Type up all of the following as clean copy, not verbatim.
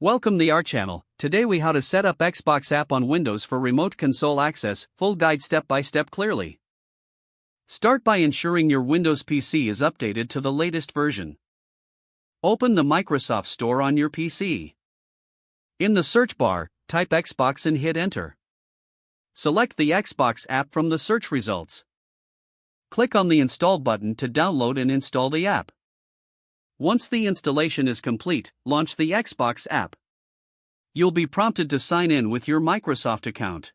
Welcome to our channel. Today we how to set up Xbox app on Windows for remote console access, full guide step by step clearly. Start by ensuring your Windows PC is updated to the latest version. Open the Microsoft Store on your PC. In the search bar, type Xbox and hit enter. Select the Xbox app from the search results. Click on the install button to download and install the app. Once the installation is complete, launch the Xbox app. You'll be prompted to sign in with your Microsoft account.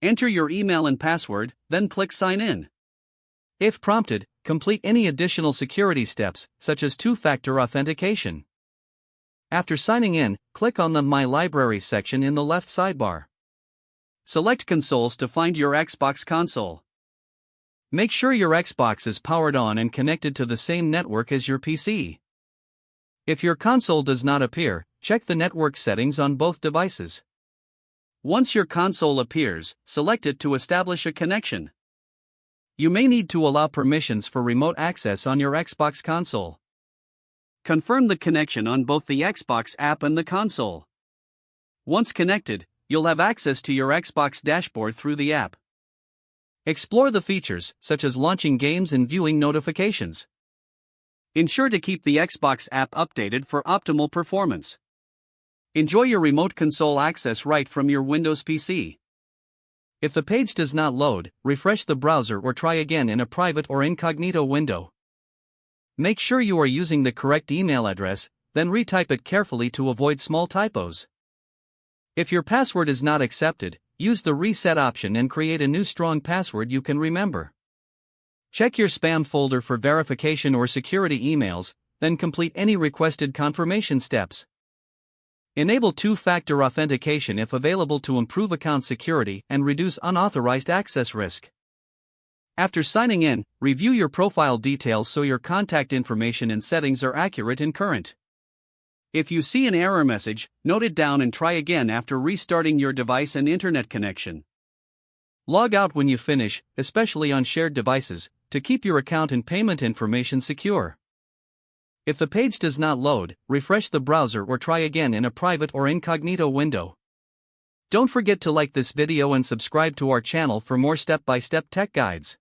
Enter your email and password, then click Sign In. If prompted, complete any additional security steps, such as two-factor authentication. After signing in, click on the My Library section in the left sidebar. Select Consoles to find your Xbox console. Make sure your Xbox is powered on and connected to the same network as your PC. If your console does not appear, check the network settings on both devices. Once your console appears, select it to establish a connection. You may need to allow permissions for remote access on your Xbox console. Confirm the connection on both the Xbox app and the console. Once connected, you'll have access to your Xbox dashboard through the app. Explore the features, such as launching games and viewing notifications. Ensure to keep the Xbox app updated for optimal performance. Enjoy your remote console access right from your Windows PC. If the page does not load, refresh the browser or try again in a private or incognito window. Make sure you are using the correct email address, then retype it carefully to avoid small typos. If your password is not accepted, use the reset option and create a new strong password you can remember. Check your spam folder for verification or security emails, then complete any requested confirmation steps. Enable two-factor authentication if available to improve account security and reduce unauthorized access risk. After signing in, review your profile details so your contact information and settings are accurate and current. If you see an error message, note it down and try again after restarting your device and internet connection. Log out when you finish, especially on shared devices, to keep your account and payment information secure. If the page does not load, refresh the browser or try again in a private or incognito window. Don't forget to like this video and subscribe to our channel for more step-by-step tech guides.